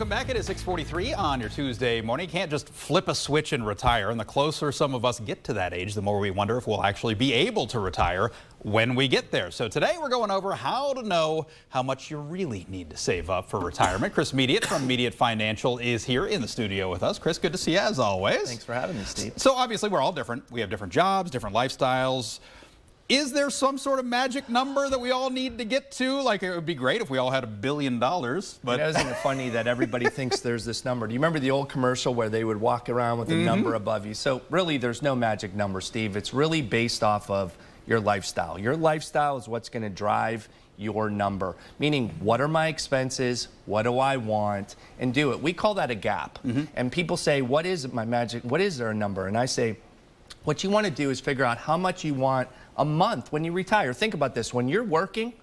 Welcome back. It is 6:43 on your Tuesday morning. You can't just flip a switch and retire. And the closer some of us get to that age, the more we wonder if we'll actually be able to retire when we get there. So today we're going over how to know how much you really need to save up for retirement. Chris Mediate from Mediate Financial is here in the studio with us. Chris, good to see you as always. Thanks for having me, Steve. So obviously we're all different. We have different jobs, different lifestyles. Is there some sort of magic number that we all need to get to? Like, it would be great if we all had $1 billion, but... Isn't it funny that everybody thinks there's this number? Do you remember the old commercial where they would walk around with a number above you? So really, there's no magic number, Steve. It's really based off of your lifestyle. Your lifestyle is what's going to drive your number, meaning what are my expenses, what do I want, and do it. We call that a gap. And people say, what is my magic, what is there a number? And I say, what you want to do is figure out how much you want a month when you retire. Think about this. When you're working,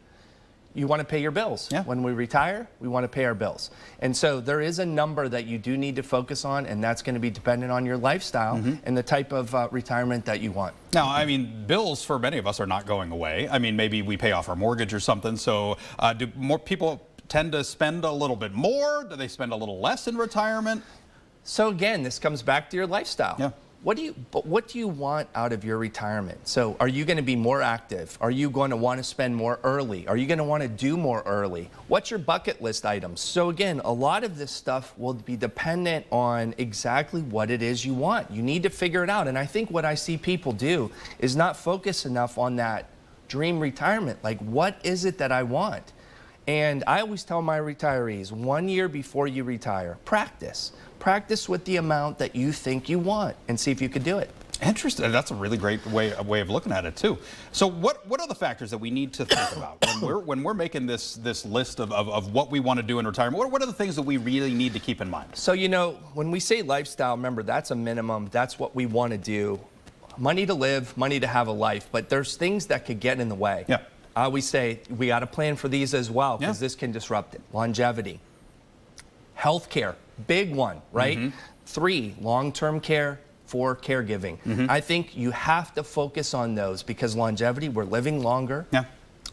you want to pay your bills. Yeah. When we retire, we want to pay our bills. And so there is a number that you do need to focus on, and that's going to be dependent on your lifestyle and the type of retirement that you want. Now, I mean, bills for many of us are not going away. I mean, maybe we pay off our mortgage or something. So do more people tend to spend a little bit more? Do they spend a little less in retirement? So again, this comes back to your lifestyle. Yeah. What do you want out of your retirement? So are you going to be more active? Are you going to want to spend more early? Are you going to want to do more early? What's your bucket list items? So again, a lot of this stuff will be dependent on exactly what it is you want. You need to figure it out. And I think what I see people do is not focus enough on that dream retirement. Like, what is it that I want? And I always tell my retirees, 1 year before you retire, practice. Practice with the amount that you think you want and see if you could do it. Interesting. That's a really great way of looking at it too. So what are the factors that we need to think about when we're making this list of what we want to do in retirement? What are the things that we really need to keep in mind? So, you know, when we say lifestyle, remember, that's a minimum. That's what we want to do. Money to live, money to have a life, but there's things that could get in the way. Yeah. I always say we got to plan for these as well, because this can disrupt it. Longevity, healthcare, big one, right? 3, long-term care. 4, caregiving. I think you have to focus on those, because longevity, we're living longer. Yeah.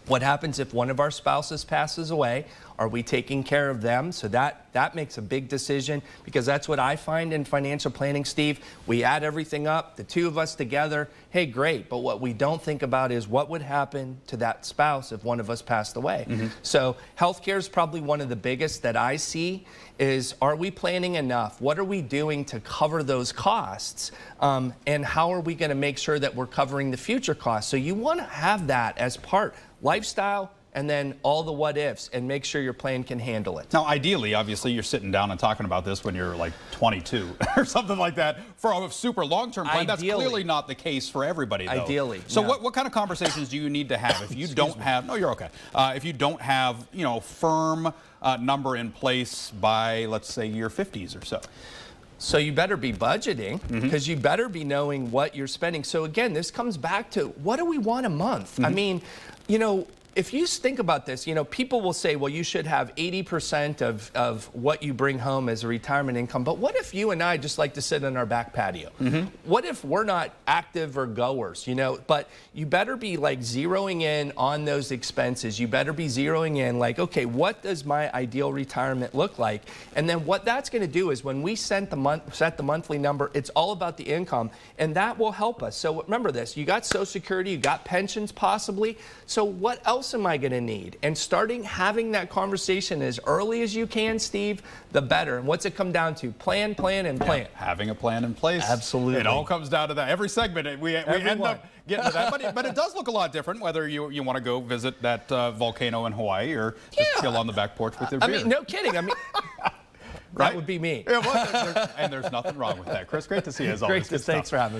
What happens if one of our spouses passes away? Are we taking care of them? So that makes a big decision, because that's what I find in financial planning, Steve. We add everything up, the two of us together, hey, great. But what we don't think about is what would happen to that spouse if one of us passed away. So healthcare is probably one of the biggest that I see. Is, are we planning enough? What are we doing to cover those costs? And how are we going to make sure that we're covering the future costs? So you want to have that as part. Lifestyle, and then all the what ifs, and make sure your plan can handle it. Now, ideally, obviously, you're sitting down and talking about this when you're like 22 or something like that for a super long-term plan. That's clearly not the case for everybody, though. Ideally. So no. what kind of conversations do you need to have if you don't have, no, you're okay. If you don't have, you know, firm number in place by, let's say, your 50s or so? So you better be budgeting, because you better be knowing what you're spending. So again, this comes back to, what do we want a month? I mean, you know, if you think about this, you know, people will say, well, you should have 80% of what you bring home as a retirement income. But what if you and I just like to sit on our back patio? What if we're not active or goers, you know? But you better be like zeroing in on those expenses. You better be zeroing in like, okay, what does my ideal retirement look like? And then what that's going to do is, when we set the monthly number, it's all about the income, and that will help us. So remember this, you got Social Security, you got pensions possibly. So what else am I going to need? And starting having that conversation as early as you can, Steve, the better. And what's it come down to? Plan, plan, and plan. Yeah, having a plan in place. Absolutely. It all comes down to that. Every segment, we end up getting to that. But it does look a lot different whether you want to go visit that volcano in Hawaii or just chill on the back porch with your beer. I mean, no kidding. I mean, that would be me. Yeah, well, and there's nothing wrong with that. Chris, great to see you as always. Great. Thanks for having me.